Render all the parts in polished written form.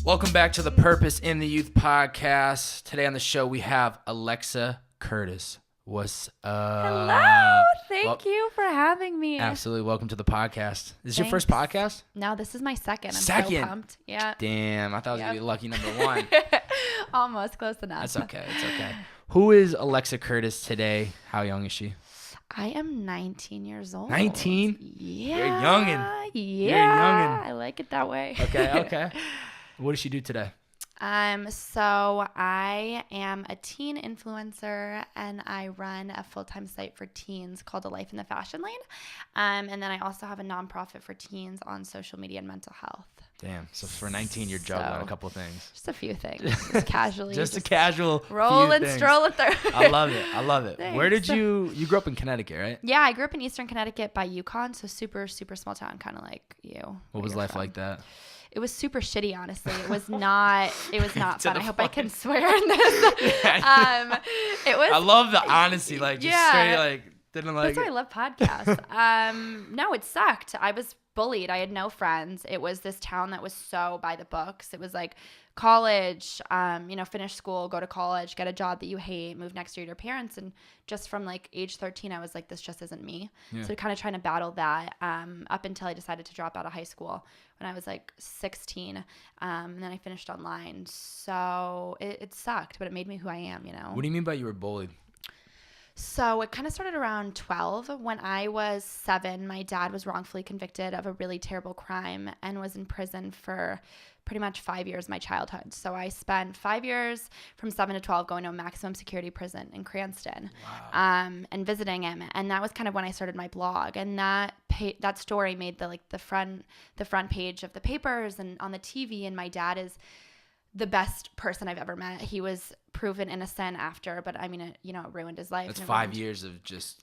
Welcome back to the Purpose in the Youth podcast. Today on the show, we have Alexa Curtis. What's up? Hello. Thank you for having me. Absolutely. Welcome to the podcast. Is this your Thanks. first podcast? No, this is my second. I'm Second? so pumped. Yeah. Damn, I thought I was going to be lucky number one. Almost close enough. That's okay. It's okay. Who is Alexa Curtis today? How young is she? I am 19 years old. 19? Yeah. You're a youngin'. Yeah. You're a youngin'. I like it that way. Okay. What does she do today? So I am a teen influencer and I run a full-time site for teens called A Life in the Fashion Lane. And then I also have a nonprofit for teens on social media and mental health. Damn. So for 19, you're juggling a couple of things. Just a few things. Just casually. just a casual roll few and things. stroll it through. I love it. Thanks. Where did you grew up in Connecticut, right? Yeah, I grew up in Eastern Connecticut by Yukon, so super, super small town, kind of like you. What was life like that? It was super shitty, honestly. It was not fun. I hope I can swear in this. It was. I love the honesty, like just straight, like didn't like. That's why I love podcasts. No, it sucked. I was bullied. I had no friends. It was this town that was so by the books. It was like college, finish school, go to college, get a job that you hate, move next year to your parents. And just from like age 13, I was like, this just isn't me. Yeah. So kind of trying to battle that up until I decided to drop out of high school when I was like 16. And then I finished online. So it sucked, but it made me who I am, you know. What do you mean by you were bullied? So it kind of started around 12. When I was 7, my dad was wrongfully convicted of a really terrible crime and was in prison for pretty much 5 years of my childhood. So I spent 5 years from 7 to 12 going to a maximum security prison in Cranston. Wow. And visiting him. And that was kind of when I started my blog. And that story made the front page of the papers and on the TV. And my dad is the best person I've ever met. He was proven innocent after, but I mean, it ruined his life. That's 5 years of just,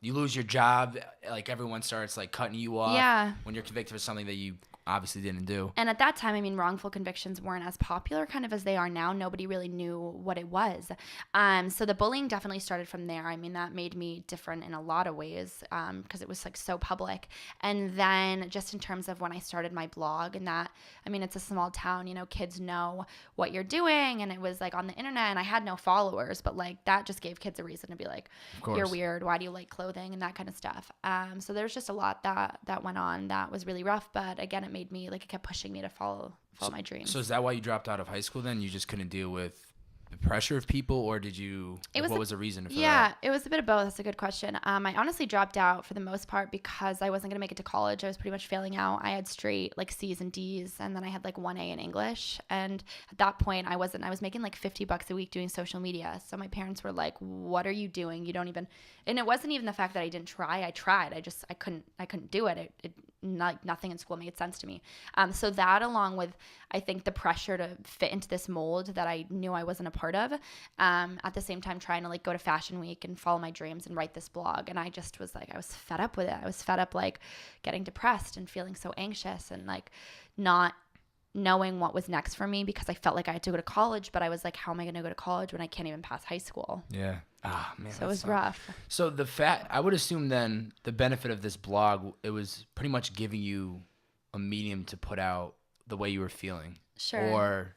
you lose your job, like everyone starts like cutting you off. Yeah. When you're convicted for something that you obviously didn't do. And at that time, wrongful convictions weren't as popular kind of as they are now. Nobody really knew what it was. So the bullying definitely started from there. That made me different in a lot of ways because it was like so public. And then just in terms of when I started my blog and that, it's a small town, kids know what you're doing. And it was like on the internet and I had no followers, but like that just gave kids a reason to be like, you're weird. Why do you like clothing and that kind of stuff? So there's just a lot that went on that was really rough. But again, it made me it kept pushing me to follow my dreams. So is that why you dropped out of high school then? You just couldn't deal with the pressure of people, or did you what was the reason for that? Yeah, it was a bit of both. That's a good question. I honestly dropped out for the most part because I wasn't going to make it to college. I was pretty much failing out. I had straight like C's and D's, and then I had like 1A in English. And at that point I was making like $50 a week doing social media. So my parents were like, what are you doing? You don't even, and it wasn't even the fact that I didn't try. I tried. I couldn't do it. Nothing in school made sense to me. So that, along with I think the pressure to fit into this mold that I knew I wasn't a part of, at the same time trying to like go to Fashion Week and follow my dreams and write this blog. And I just was like, I was fed up with it. I was fed up like getting depressed and feeling so anxious and like not knowing what was next for me because I felt like I had to go to college, but I was like, how am I going to go to college when I can't even pass high school? Yeah. Ah, man. So it was rough. So I would assume then the benefit of this blog, it was pretty much giving you a medium to put out the way you were feeling. Sure. Or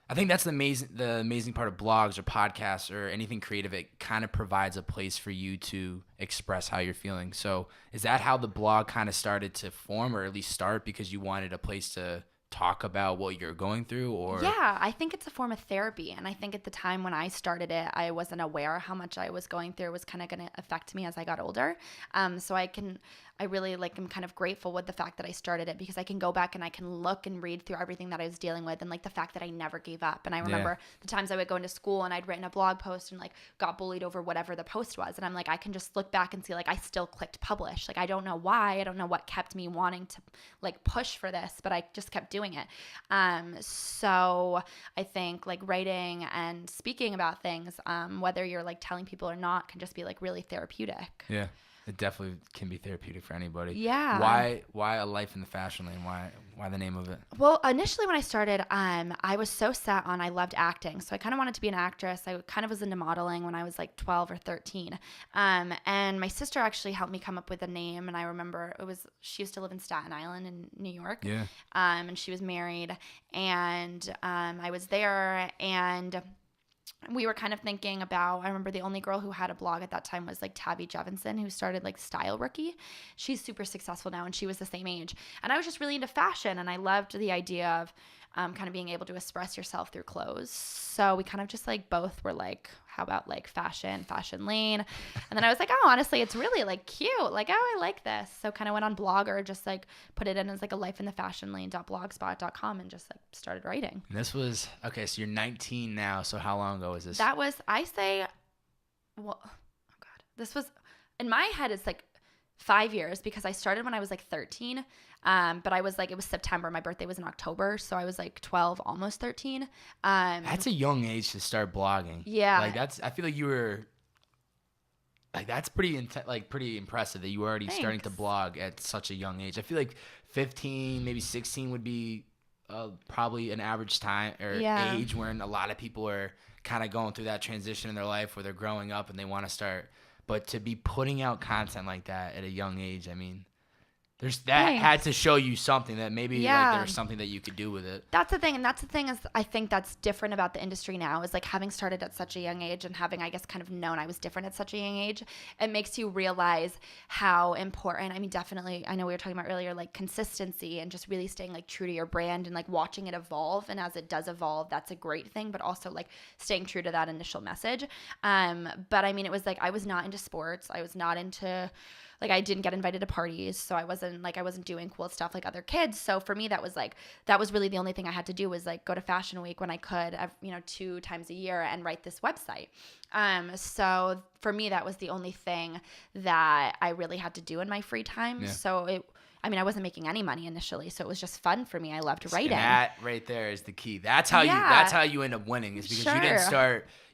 I think that's the amazing part of blogs or podcasts or anything creative. It kind of provides a place for you to express how you're feeling. So is that how the blog kind of started to form, or at least start because you wanted a place to talk about what you're going through? Or yeah, I think it's a form of therapy. And I think at the time when I started it, I wasn't aware how much I was going through was kind of going to affect me as I got older. So I really am kind of grateful with the fact that I started it because I can go back and I can look and read through everything that I was dealing with and like the fact that I never gave up. And I remember the times I would go into school and I'd written a blog post and like got bullied over whatever the post was. And I'm like, I can just look back and see like I still clicked publish. Like I don't know why. I don't know what kept me wanting to like push for this, but I just kept doing it. So I think like writing and speaking about things, whether you're like telling people or not, can just be like really therapeutic. Yeah. It definitely can be therapeutic for anybody. Yeah. Why a life in the fashion lane? Why the name of it? Well, initially when I started, I was so set on I loved acting. So I kind of wanted to be an actress. I kind of was into modeling when I was like 12 or 13. And my sister actually helped me come up with a name. And I remember she used to live in Staten Island in New York. Yeah. And she was married. And I was there, and we were kind of thinking about, I remember the only girl who had a blog at that time was like Tabby Jevinson, who started like Style Rookie. She's super successful now, and she was the same age. And I was just really into fashion, and I loved the idea of kind of being able to express yourself through clothes. So we kind of just like both were like, how about like fashion lane? And then I was like, oh, honestly, it's really like cute. Like, oh, I like this. So kind of went on Blogger, just like put it in as like a life in the fashion lane.blogspot.com and just like started writing. And this was, okay, so you're 19 now. So how long ago was this? That was, I say, well, oh God, this was, in my head, it's like 5 years, because I started when I was like 13. But I was like, it was September. My birthday was in October. So I was like 12, almost 13. That's a young age to start blogging. Yeah. Like I feel like you were, like that's pretty impressive that you were already starting to blog at such a young age. I feel like 15, maybe 16 would be probably an average time or age when a lot of people are kind of going through that transition in their life where they're growing up and they want to start. But to be putting out content like that at a young age, I mean, had to show you something that maybe like there was something that you could do with it. That's the thing. And that's the thing is, I think that's different about the industry now, is like having started at such a young age and having, I guess, kind of known I was different at such a young age, it makes you realize how important, I mean, definitely, I know we were talking about earlier, like consistency and just really staying like true to your brand and like watching it evolve. And as it does evolve, that's a great thing, but also like staying true to that initial message. But I mean, it was like, I was not into sports. I was not into, like, I didn't get invited to parties, so I wasn't doing cool stuff like other kids. So for me, that was really the only thing I had to do, was like go to Fashion Week when I could, 2 times a year, and write this website. So for me, that was the only thing that I really had to do in my free time. Yeah. So I wasn't making any money initially, so it was just fun for me. I loved writing. And that right there is the key. That's how you end up winning, is because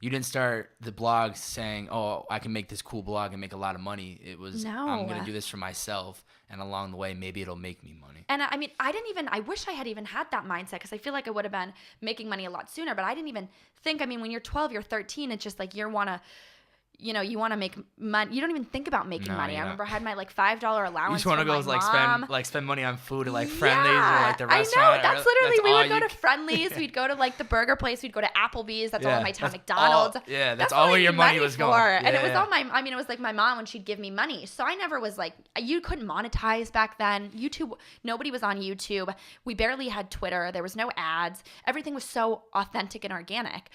you didn't start the blog saying, "Oh, I can make this cool blog and make a lot of money." It was, I'm going to do this for myself, and along the way, maybe it'll make me money. And I mean, I wish I had even had that mindset, because I feel like I would have been making money a lot sooner, but I didn't even think, I mean, when you're 12, you're 13, it's just like you want to make money. You don't even think about making money. I remember I had my like $5 allowance. You just want to go spend money on food at like Friendly's or like the restaurant. I know. That's literally, we would go to Friendly's. We'd go to like the burger place. We'd go to Applebee's. That's all in my town. McDonald's. That's all where your money was going. And it was all it was like my mom when she'd give me money. So I never was like, you couldn't monetize back then. YouTube, nobody was on YouTube. We barely had Twitter. There was no ads. Everything was so authentic and organic.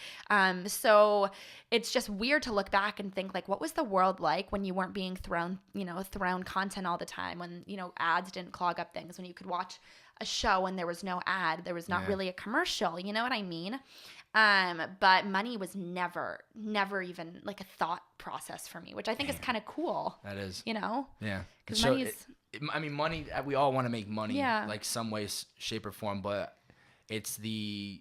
So it's just weird to look back and think, like, what was the world like when you weren't being thrown content all the time, when, ads didn't clog up things, when you could watch a show and there was no ad, there was not really a commercial, you know what I mean? But money was never even like a thought process for me, which I think is kind of cool. That is. Yeah. Because money, we all want to make money, like some way, shape, or form, but it's the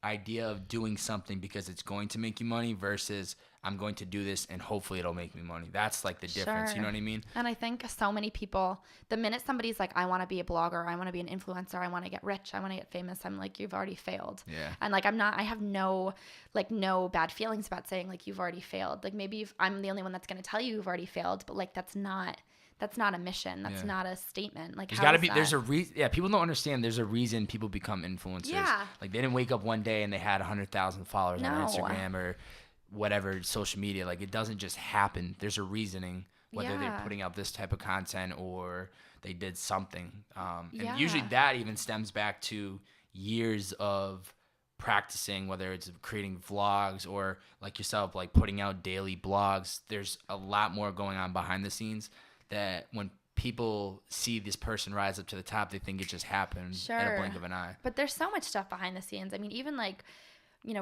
idea of doing something because it's going to make you money versus I'm going to do this and hopefully it'll make me money. That's like the difference. You know what I mean? And I think so many people, the minute somebody's like, I want to be a blogger, I want to be an influencer, I want to get rich, I want to get famous, I'm like, you've already failed. Yeah. And like, I have no bad feelings about saying like, you've already failed. Like maybe I'm the only one that's going to tell you you've already failed, but like, that's not a mission. That's not a statement. Like, there's a reason. Yeah, people don't understand. There's a reason people become influencers. Yeah. Like, they didn't wake up one day and they had 100,000 followers on Instagram or whatever social media. Like, it doesn't just happen. There's a reasoning, whether they're putting out this type of content or they did something. And usually that even stems back to years of practicing, whether it's creating vlogs or like yourself, like putting out daily blogs. There's a lot more going on behind the scenes that when people see this person rise up to the top, they think it just happened in a blink of an eye. But there's so much stuff behind the scenes. I mean, even like,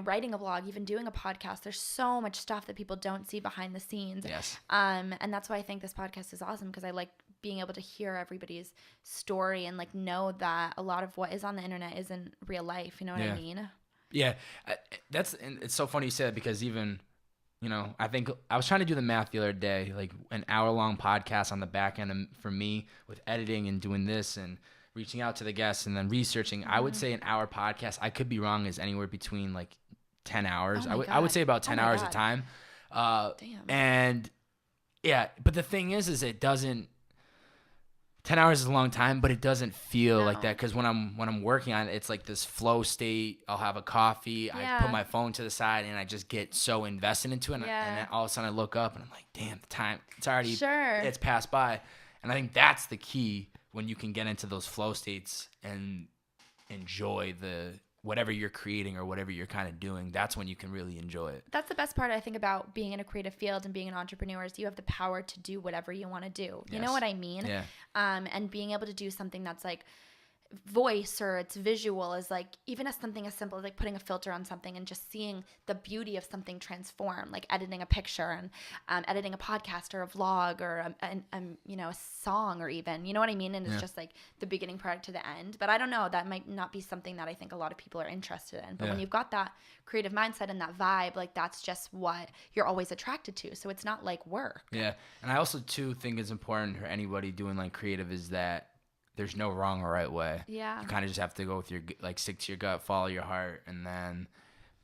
writing a blog, even doing a podcast, there's so much stuff that people don't see behind the scenes. Yes. And that's why I think this podcast is awesome, because I like being able to hear everybody's story and like know that a lot of what is on the internet isn't real life. You know what I mean? Yeah. And it's so funny you say that, because even I think I was trying to do the math the other day, like an hour-long podcast on the back end for me with editing and doing this and reaching out to the guests and then researching. I would say an hour podcast, I could be wrong, is anywhere between like 10 hours. Oh my I would God. say about 10 hours God. of time. Damn. And yeah, but the thing is it doesn't, 10 hours is a long time, but it doesn't feel like that, because when I'm working on it, it's like this flow state. I'll have a coffee, I put my phone to the side, and I just get so invested into it. And then all of a sudden I look up and I'm like, damn, the time, it's already, it's passed by. And I think that's the key, when you can get into those flow states and enjoy whatever you're creating or whatever you're kind of doing. That's when you can really enjoy it. That's the best part, I think, about being in a creative field and being an entrepreneur, is you have the power to do whatever you want to do. You know what I mean? Yeah. And being able to do something that's like voice or it's visual is like, even as something as simple as like putting a filter on something and just seeing the beauty of something transform, like editing a picture and editing a podcast or a vlog or a song, or even, you know what I mean? And it's just like the beginning product to the end. But I don't know, that might not be something that I think a lot of people are interested in. But when you've got that creative mindset and that vibe, like that's just what you're always attracted to. So it's not like work. Yeah. And I also too think it's important for anybody doing like creative is that there's no wrong or right way. Yeah. You kind of just have to go with stick to your gut, follow your heart, and then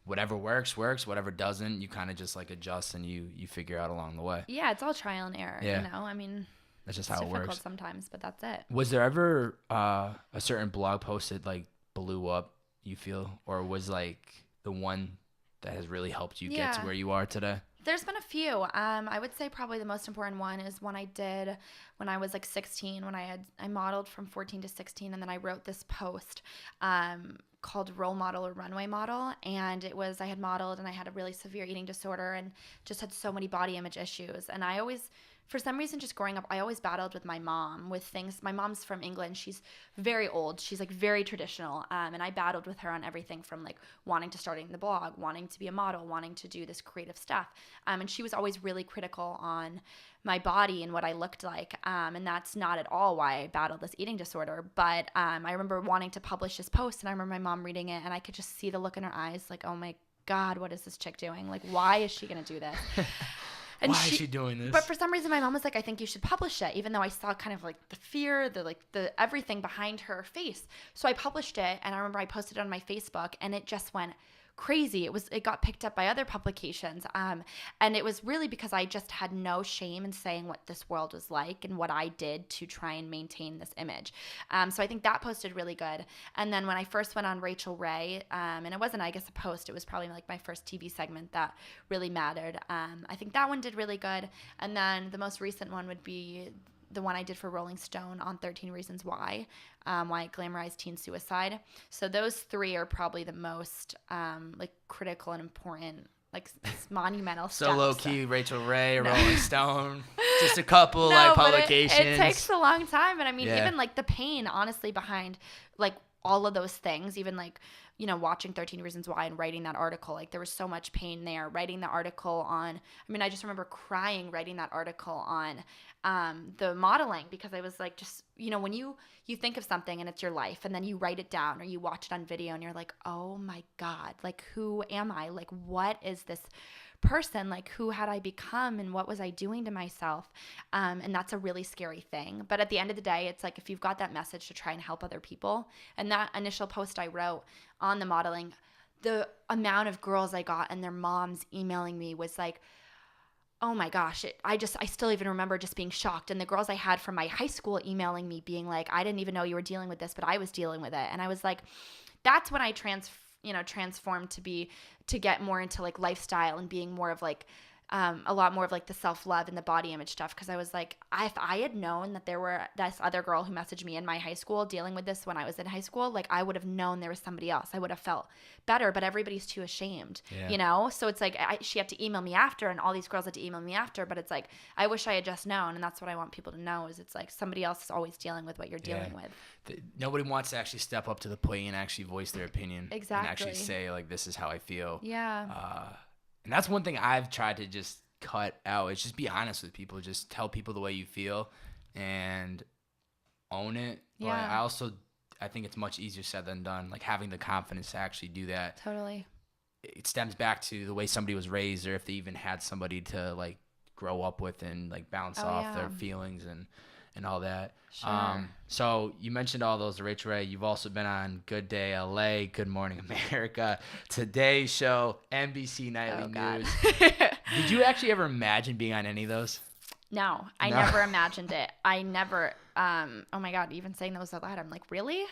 whatever works, whatever doesn't, you kind of just like adjust and you figure out along the way. Yeah, it's all trial and error, Yeah. I mean, that's just how it works sometimes, but that's it. Was there ever a certain blog post that like blew up, you feel, or was like the one that has really helped you get to where you are today? There's been a few. I would say probably the most important one is one I did when I was like 16, when I modeled from 14 to 16, and then I wrote this post called Role Model or Runway Model. And it was, I had modeled and I had a really severe eating disorder and just had so many body image issues. And I always, for some reason, just growing up, I always battled with my mom with things. My mom's from England. She's very old. She's like very traditional. And I battled with her on everything from like wanting to start the blog, wanting to be a model, wanting to do this creative stuff. And she was always really critical on my body and what I looked like. And that's not at all why I battled this eating disorder. But I remember wanting to publish this post, and I remember my mom reading it, and I could just see the look in her eyes like, oh my God, what is this chick doing? Like, why is she going to do this? And why is she doing this? But for some reason, my mom was like, I think you should publish it, even though I saw kind of like the fear, the everything behind her face. So I published it, and I remember I posted it on my Facebook, and it just went crazy. It got picked up by other publications. And it was really because I just had no shame in saying what this world was like and what I did to try and maintain this image. So I think that posted really good. And then when I first went on Rachel Ray, and it wasn't, I guess, a post, it was probably like my first TV segment that really mattered. I think that one did really good. And then the most recent one would be the one I did for Rolling Stone on 13 Reasons Why it glamorized teen suicide. So those three are probably the most like critical and important, like monumental so steps. low key, Rachel Ray, Rolling Stone, just a couple like publications. It takes a long time, and I mean, even like the pain, honestly, behind like all of those things, even like, watching 13 Reasons Why and writing that article, like there was so much pain there. Writing the article on, I mean, I just remember crying writing that article on the modeling, because I was like, just, when you think of something and it's your life, and then you write it down or you watch it on video and you're like, oh my God, like who am I? Like what is this person? Like who had I become and what was I doing to myself? And that's a really scary thing. But at the end of the day, it's like, if you've got that message to try and help other people, and that initial post I wrote on the modeling, the amount of girls I got and their moms emailing me was like, oh my gosh, I still even remember just being shocked. And the girls I had from my high school emailing me being like, I didn't even know you were dealing with this, but I was dealing with it. And I was like, that's when I transformed to get more into like lifestyle and being more of like a lot more of like the self-love and the body image stuff. Because I was like, if I had known that there were this other girl who messaged me in my high school dealing with this when I was in high school, like I would have known there was somebody else. I would have felt better, but everybody's too ashamed, So it's like she had to email me after, and all these girls had to email me after, but it's like, I wish I had just known. And that's what I want people to know, is it's like somebody else is always dealing with what you're dealing with. Nobody wants to actually step up to the plate and actually voice their opinion. Exactly. And actually say like, this is how I feel. Yeah. And that's one thing I've tried to just cut out, is just be honest with people. Just tell people the way you feel and own it. Yeah. But I think it's much easier said than done, like having the confidence to actually do that. Totally. it stems back to the way somebody was raised, or if they even had somebody to like grow up with and like bounce off their feelings and all that. Sure. So you mentioned all those, Rachel Ray. You've also been on Good Day LA, Good Morning America, Today Show, NBC Nightly News. Did you actually ever imagine being on any of those? No, I never imagined it. I never, oh my God, even saying those out loud, I'm like, really?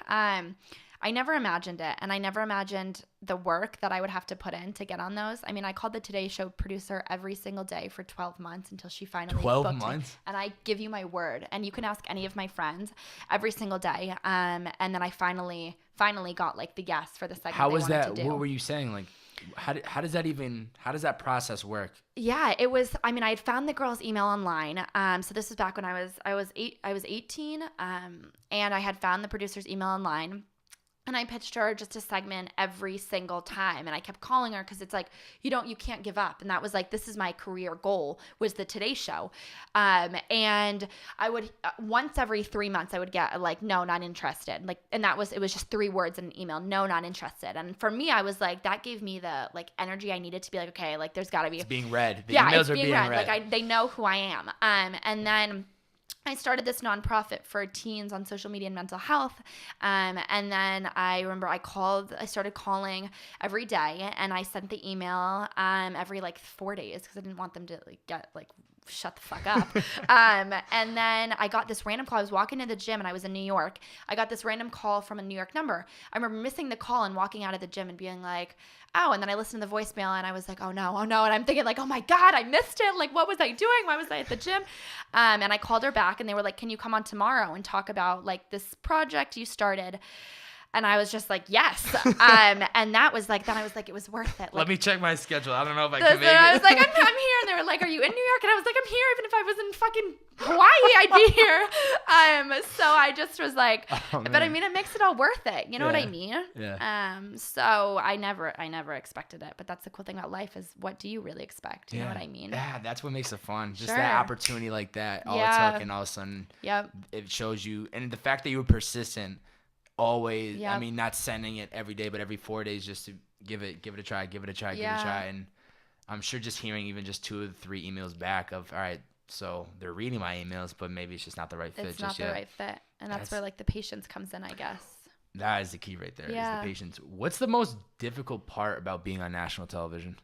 I never imagined it. And I never imagined the work that I would have to put in to get on those. I mean, I called the Today Show producer every single day for 12 months until she finally 12 months? Me. And I give you my word. And you can ask any of my friends every single day. And then I finally got like the yes for the segment. How was that? What were you saying? Like, how does that process work? Yeah, it was, I mean, I had found the girl's email online. So this was back when I was 18. And I had found the producer's email online. And I pitched her just a segment every single time. And I kept calling her because it's like, you can't give up. And that was like, this is my career goal, was the Today Show. And I would, once every 3 months, I would get like, no, not interested. Like, and it was just 3 words in an email, no, not interested. And for me, I was like, that gave me the like energy I needed to be like, okay, like there's gotta be. It's being read. The emails are being read. Like they know who I am. And then I started this nonprofit for teens on social media and mental health. And then I remember I started calling every day, and I sent the email every like 4 days because I didn't want them to like get like shut the fuck up. And then I got this random call. I was walking to the gym and I was in New York. I got this random call from a New York number. I remember missing the call and walking out of the gym and being like, oh, and then I listened to the voicemail and I was like, oh no. And I'm thinking like, oh my God, I missed it. Like, what was I doing? Why was I at the gym? And I called her back and they were like, can you come on tomorrow and talk about like this project you started? And I was just like, yes. And that was like, then I was like, it was worth it. Like, let me check my schedule. I don't know if I can make it. I was like, I'm here. And they were like, are you in New York? And I was like, I'm here. Even if I was in fucking Hawaii, I'd be here. So I just was like, but I mean, it makes it all worth it. You know what I mean? Yeah. So I never expected it. But that's the cool thing about life is, what do you really expect? You know what I mean? Yeah, that's what makes it fun. Just that opportunity like that. All it took, and all of a sudden, it shows you. And the fact that you were persistent, always, I mean, not sending it every day, but every 4 days, just to give it a try. And I'm sure just hearing even just 2 or 3 emails back of, all right, so they're reading my emails, but maybe it's just not the right fit. It's not the right fit. And that's where like the patience comes in, I guess. That is the key right there, is the patience. What's the most difficult part about being on national television,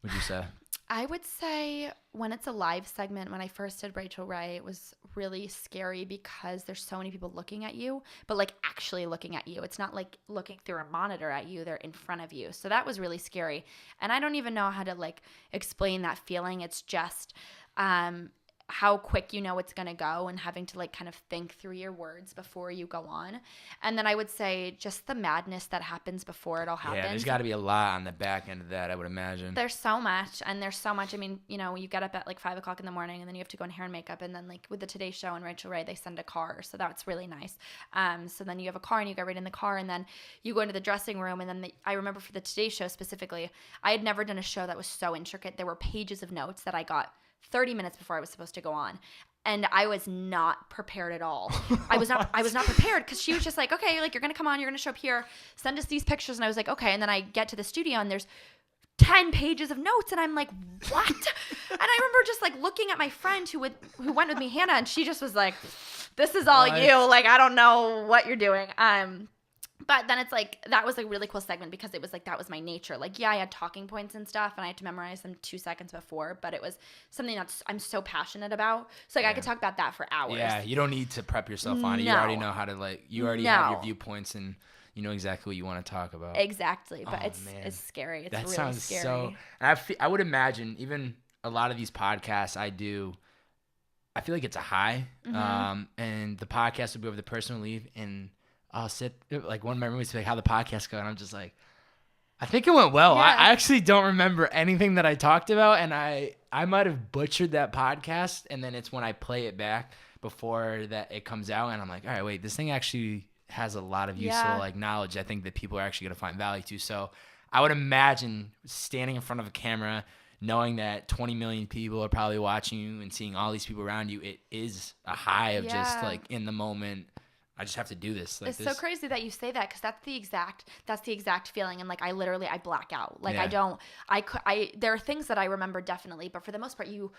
would you say? I would say when it's a live segment, when I first did Rachel Ray, it was really scary because there's so many people looking at you, but like actually looking at you. It's not like looking through a monitor at you. They're in front of you. So that was really scary. And I don't even know how to like explain that feeling. It's just how quick you know it's going to go, and having to like kind of think through your words before you go on. And then I would say just the madness that happens before it all happens. Yeah, there's got to be a lot on the back end of that, I would imagine. There's so much. I mean, you know, you get up at like 5 o'clock in the morning and then you have to go in hair and makeup. And then like with the Today Show and Rachel Ray, they send a car. So that's really nice. So then you have a car and you get right in the car and then you go into the dressing room. And then I remember for the Today Show specifically, I had never done a show that was so intricate. There were pages of notes that I got 30 minutes before I was supposed to go on. And I was not prepared at all. I was not prepared, because she was just like, okay, like, you're going to come on, you're going to show up here, send us these pictures. And I was like, okay. And then I get to the studio and there's 10 pages of notes. And I'm like, what? And I remember just like looking at my friend who went with me, Hannah, and she just was like, this is all you. Like, I don't know what you're doing. But then it's like, that was a really cool segment because it was like, that was my nature. Like, yeah, I had talking points and stuff and I had to memorize them 2 seconds before, but it was something that I'm so passionate about. So like, I could talk about that for hours. Yeah, you don't need to prep yourself on it. You already know how to like, you already have your viewpoints and you know exactly what you want to talk about. Exactly. But it's scary. It's really sounds scary. So, and I would imagine even a lot of these podcasts I do, I feel like it's a high. Mm-hmm. And the podcast will be over, the person will leave and I'll sit, like one of my roommates will be like, how the podcast go? And I'm just like, I think it went well. Yeah. I actually don't remember anything that I talked about. And I might have butchered that podcast. And then it's when I play it back before that it comes out. And I'm like, all right, wait, this thing actually has a lot of useful like knowledge. I think that people are actually going to find value to. So I would imagine standing in front of a camera, knowing that 20 million people are probably watching you and seeing all these people around you, it is a high of just like in the moment. I just have to do this. Like it's so crazy that you say that, because that's the exact feeling. And like I black out. Like there are things that I remember definitely, but for the most part you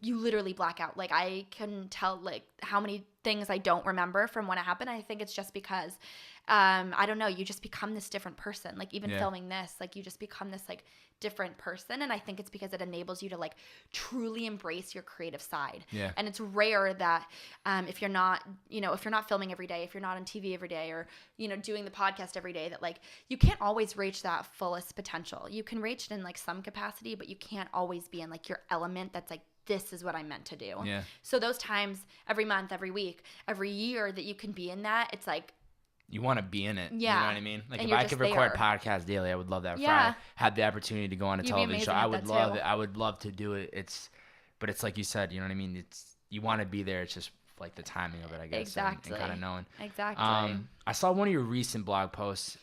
literally black out. Like I can tell like how many things I don't remember from when it happened. I think it's just because I don't know, you just become this different person. Like even filming this, like you just become this like different person. And I think it's because it enables you to like truly embrace your creative side. Yeah. And it's rare that if you're not filming every day, if you're not on TV every day, or, doing the podcast every day, that like you can't always reach that fullest potential. You can reach it in like some capacity, but you can't always be in like your element that's like, this is what I'm meant to do. Yeah. So those times every month, every week, every year that you can be in that, it's like, you want to be in it. Yeah. You know what I mean? Like and if I just could record there. podcasts daily, I would love that. Yeah. If I had the opportunity to go on a You'd be television show, amazing I at would that love too. it. I would love to do it. But it's like you said, you know what I mean? You want to be there. It's just like the timing of it, I guess. Exactly. And kind of knowing. Exactly. I saw one of your recent blog posts.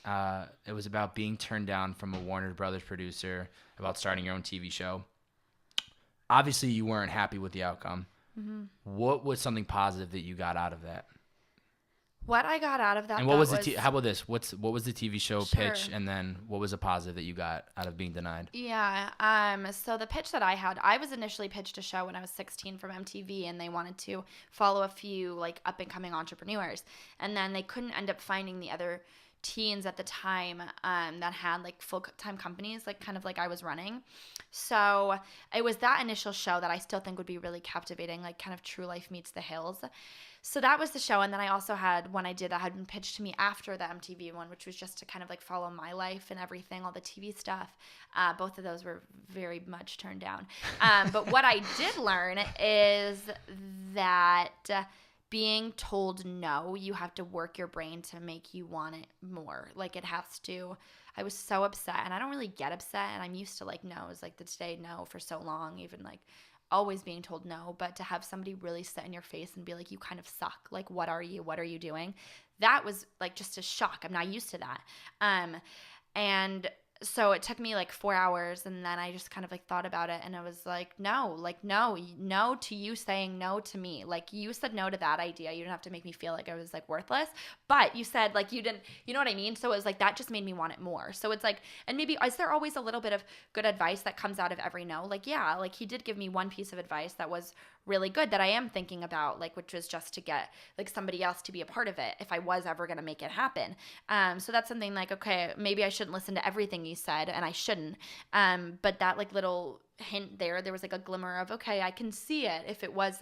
It was about being turned down from a Warner Brothers producer about starting your own TV show. Obviously, you weren't happy with the outcome. Mm-hmm. What was something positive that you got out of that? What I got out of that, and what was how about this? What was the TV show pitch, and then what was a positive that you got out of being denied? Yeah. So the pitch that I had, I was initially pitched a show when I was 16 from MTV, and they wanted to follow a few like up and coming entrepreneurs, and then they couldn't end up finding the other teens at the time that had like full-time companies, like kind of like I was running. So it was that initial show that I still think would be really captivating, like kind of True Life Meets the Hills. So that was the show. And then I also had one I did that had been pitched to me after the MTV one, which was just to kind of like follow my life and everything, all the TV stuff. Both of those were very much turned down. But what I did learn is that being told no, you have to work your brain to make you want it more. Like it has to. I was so upset, and I don't really get upset, and I'm used to like no's, like the today no for so long, even like always being told no. But to have somebody really sit in your face and be like, you kind of suck, like what are you doing, that was like just a shock. I'm not used to that. And so it took me like 4 hours, and then I just kind of like thought about it, and I was like, no to you saying no to me. Like you said no to that idea. You didn't have to make me feel like I was like worthless, but you said like you didn't, you know what I mean? So it was like, that just made me want it more. So it's like, and maybe, is there always a little bit of good advice that comes out of every no? Like, yeah, like he did give me one piece of advice that was really good that I am thinking about, like, which was just to get like somebody else to be a part of it if I was ever going to make it happen. So that's something like, okay, maybe I shouldn't listen to everything you said, and I shouldn't. But that like little hint there was like a glimmer of, okay, I can see it if it was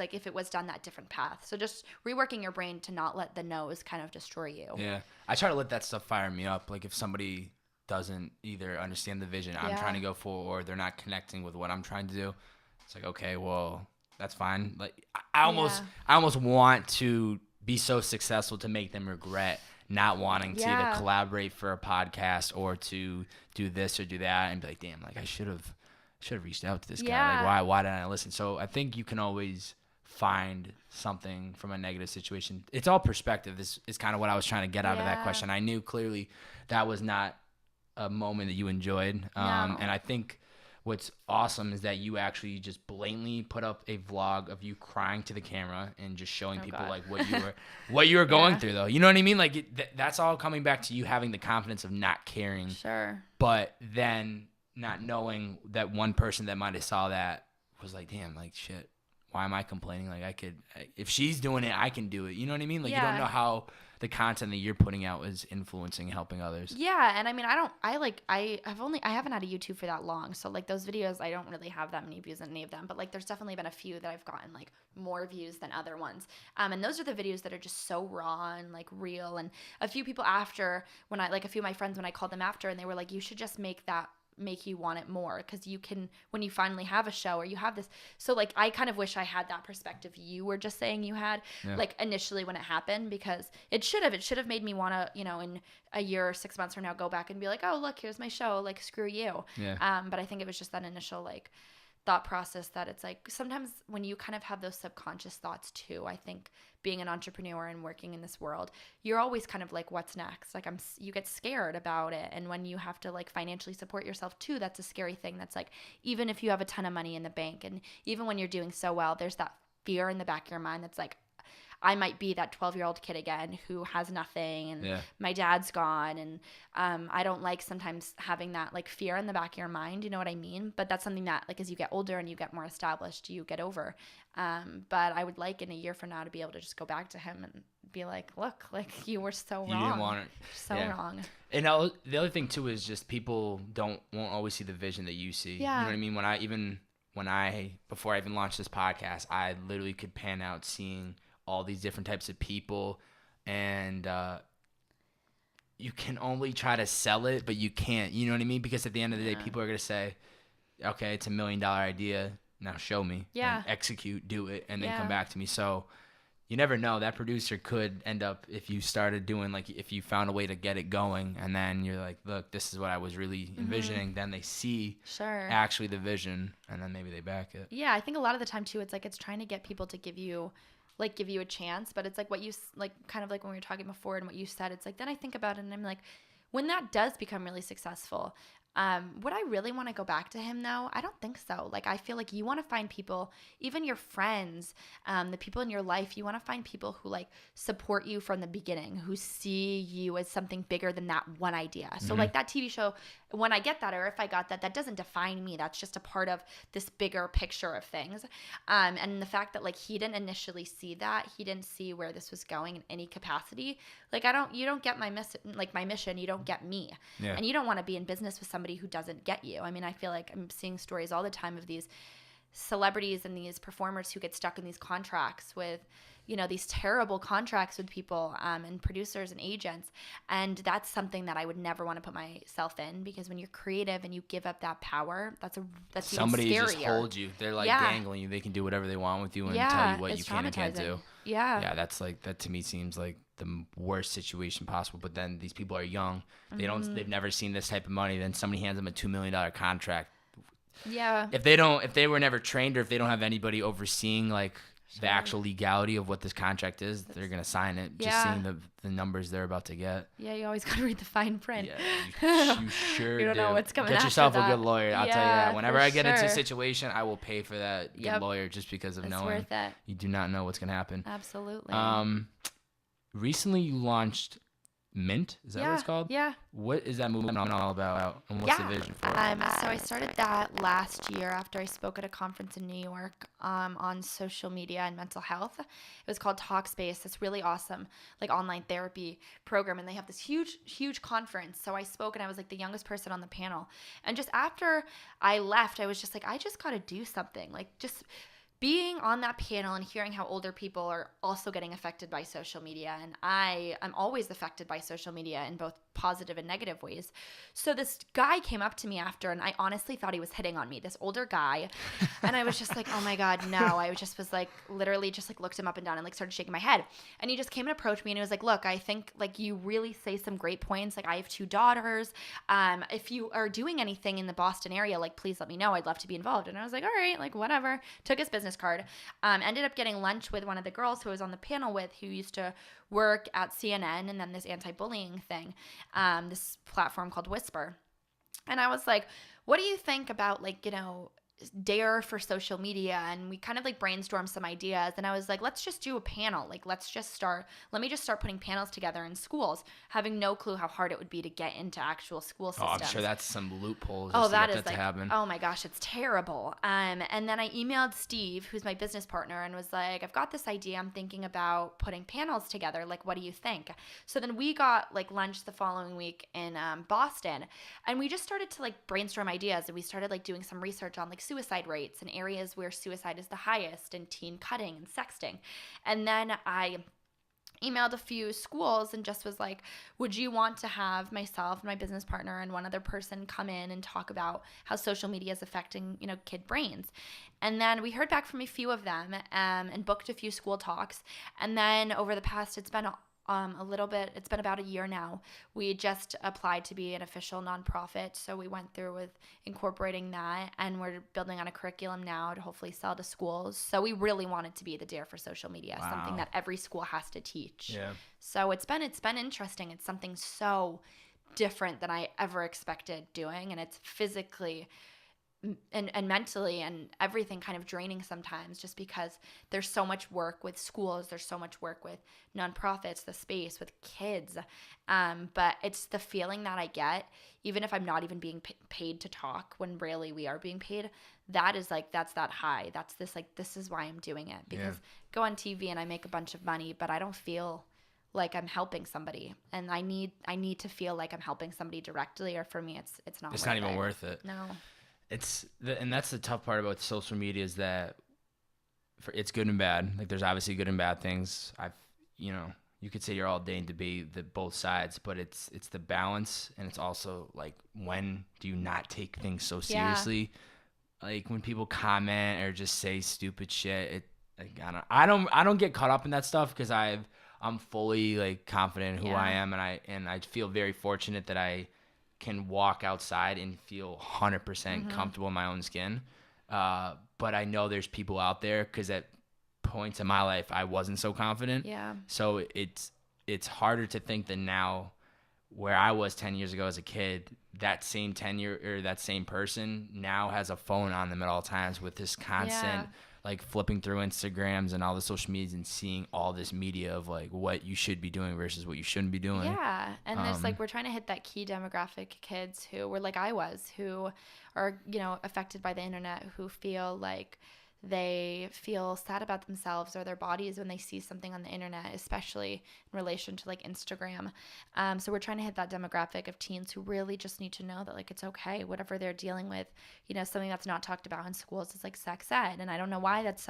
done that different path. So just reworking your brain to not let the no's kind of destroy you. Yeah. I try to let that stuff fire me up. Like if somebody doesn't either understand the vision I'm trying to go for, or they're not connecting with what I'm trying to do, it's like, okay, well, that's fine. Like I almost want to be so successful to make them regret not wanting to either collaborate for a podcast or to do this or do that, and be like, damn, like I should have reached out to this guy. Like why didn't I listen? So I think you can always find something from a negative situation. It's all perspective. This is kind of what I was trying to get out of that question. I knew clearly that was not a moment that you enjoyed. And I think what's awesome is that you actually just blatantly put up a vlog of you crying to the camera and just showing people like what you were going through, though. You know what I mean? Like that's all coming back to you having the confidence of not caring. Sure. But then not knowing that one person that might have saw that was like, damn, like shit, why am I complaining? Like if she's doing it, I can do it. You know what I mean? Like you don't know how the content that you're putting out is influencing, helping others. Yeah. And I mean, I haven't had a YouTube for that long. So like those videos, I don't really have that many views in any of them, but like there's definitely been a few that I've gotten like more views than other ones. And those are the videos that are just so raw and like real. And a few people after, a few of my friends, when I called them after, and they were like, you should just make you want it more, because you can, when you finally have a show or you have this. So like I kind of wish I had that perspective you were just saying you had like initially when it happened, because it should have made me want to, in a year or 6 months from now, go back and be like, oh look, here's my show, like screw you. But I think it was just that initial like thought process that it's like sometimes when you kind of have those subconscious thoughts too, I think being an entrepreneur and working in this world, you're always kind of like, what's next? Like you get scared about it. And when you have to like financially support yourself too, that's a scary thing. That's like, even if you have a ton of money in the bank, and even when you're doing so well, there's that fear in the back of your mind that's like, I might be that 12-year-old kid again who has nothing, and my dad's gone, and I don't like sometimes having that like fear in the back of your mind, you know what I mean? But that's something that like as you get older and you get more established, you get over. But I would like in a year from now to be able to just go back to him and be like, look, like you were so wrong. You didn't want it. So wrong. And the other thing too is just people won't always see the vision that you see. Yeah. You know what I mean? Before I even launched this podcast, I literally could pan out seeing all these different types of people, and you can only try to sell it, but you can't. You know what I mean? Because at the end of the day, people are gonna say, okay, it's $1 million idea. Now show me. Yeah. And execute, do it, and then come back to me. So you never know. That producer could end up, if you started doing, like, if you found a way to get it going, and then you're like, look, this is what I was really envisioning. Then they see actually the vision, and then maybe they back it. Yeah, I think a lot of the time too, it's like it's trying to get people to give you a chance, but it's like what you like, kind of like when we were talking before and what you said. It's like then I think about it and I'm like, when that does become really successful, would I really want to go back to him though? I don't think so. Like, I feel like you want to find people, even your friends, the people in your life, you want to find people who like support you from the beginning, who see you as something bigger than that one idea. So like that TV show, when I get that, or if I got that, that doesn't define me. That's just a part of this bigger picture of things. And the fact that like he didn't initially see that, he didn't see where this was going in any capacity. Like you don't get my mission, you don't get me. Yeah. And you don't want to be in business with somebody who doesn't get you. I mean, I feel like I'm seeing stories all the time of these celebrities and these performers who get stuck in these contracts with, you know, these terrible contracts with people and producers and agents. And that's something that I would never want to put myself in, because when you're creative and you give up that power, that's somebody even scarier. Just hold you. They're like dangling you. They can do whatever they want with you and tell you what you can and can't do. Yeah, that's like, that to me seems like the worst situation possible. But then these people are young. They've never seen this type of money. Then somebody hands them a $2 million contract. Yeah. If they were never trained, or if they don't have anybody overseeing like the actual legality of what this contract is, they're gonna sign it. Just seeing the numbers they're about to get. Yeah, you always gotta read the fine print. Yeah, you sure you don't know what's coming. Get yourself a good lawyer. I'll tell you that. Whenever I get into a situation, I will pay for that good lawyer, just because of knowing worth it. You do not know what's gonna happen. Absolutely. Recently you launched Mint, is that what it's called? Yeah. What is that movement all about, and what's the vision for it? So I started that last year after I spoke at a conference in New York on social media and mental health. It was called Talkspace. It's really awesome, like online therapy program, and they have this huge conference. So I spoke, and I was like the youngest person on the panel. And just after I left, I was just like, I just got to do something, like just being on that panel and hearing how older people are also getting affected by social media. And I'm always affected by social media in both positive and negative ways. So this guy came up to me after, and I honestly thought he was hitting on me, this older guy. And I was just like, oh my God, no. I just was like, literally just like looked him up and down and like started shaking my head. And he just came and approached me and he was like, look, I think like you really say some great points. Like, I have 2 daughters. If you are doing anything in the Boston area, like please let me know. I'd love to be involved. And I was like, all right, like whatever. Took his business card. Ended up getting lunch with one of the girls who I was on the panel with, who used to work at CNN and then this anti-bullying thing, this platform called Whisper. And I was like, what do you think about, like, you know, dare for social media? And we kind of like brainstormed some ideas, and I was like, let's just do a panel. Like, let me just start putting panels together in schools, having no clue how hard it would be to get into actual school systems. Oh, I'm sure that's some loopholes. To happen. Oh my gosh, it's terrible. And then I emailed Steve, who's my business partner, and was like, I've got this idea. I'm thinking about putting panels together. Like, what do you think? So then we got like lunch the following week in Boston, and we just started to like brainstorm ideas, and we started like doing some research on like suicide rates in areas where suicide is the highest, and teen cutting and sexting. And then I emailed a few schools and just was like, would you want to have myself and my business partner and one other person come in and talk about how social media is affecting, you know, kid brains? And then we heard back from a few of them and booked a few school talks. And then over the past, it's been it's been about a year now. We just applied to be an official nonprofit. So we went through with incorporating that, and we're building on a curriculum now to hopefully sell to schools. So we really want it to be the Dare for Social Media, something that every school has to teach. Yeah. So it's been interesting. It's something so different than I ever expected doing, and it's physically and mentally and everything kind of draining sometimes, just because there's so much work with schools, there's so much work with nonprofits, the space with kids, but it's the feeling that I get, even if I'm not even being paid to talk, when rarely we are being paid, that is like, that's that high, that's this, like, this is why I'm doing it, because go on TV and I make a bunch of money, but I don't feel like I'm helping somebody, and I need to feel like I'm helping somebody directly, or for me it's not even worth it. No. And that's the tough part about social media, is that it's good and bad. Like, there's obviously good and bad things. You could say you're all day and debate both sides, but it's the balance, and it's also like, when do you not take things so seriously? Like, when people comment or just say stupid shit, I don't get caught up in that stuff, because I'm fully like confident in who I am, and I feel very fortunate that I can walk outside and feel 100% comfortable in my own skin. But I know there's people out there, because at points in my life I wasn't so confident. Yeah. So it's harder to think that now, where I was 10 years ago as a kid, that same that same person now has a phone on them at all times, with this constant like flipping through Instagrams and all the social medias and seeing all this media of like what you should be doing versus what you shouldn't be doing. Yeah. And there's like, we're trying to hit that key demographic, kids who were like I was, who are, affected by the internet, who feel like they feel sad about themselves or their bodies when they see something on the internet, especially in relation to like Instagram. So we're trying to hit that demographic of teens who really just need to know that like, it's okay, whatever they're dealing with. Something that's not talked about in schools is like sex ed. And I don't know why that's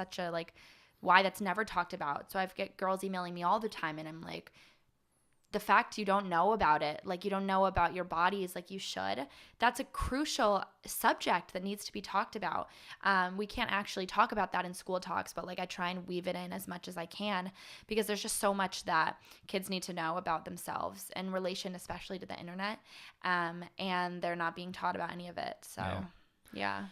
why that's never talked about. So I've get girls emailing me all the time, and I'm like, the fact you don't know about it, like you don't know about your bodies like you should, that's a crucial subject that needs to be talked about. We can't actually talk about that in school talks, but like I try and weave it in as much as I can, because there's just so much that kids need to know about themselves in relation especially to the internet, and they're not being taught about any of it. So yeah.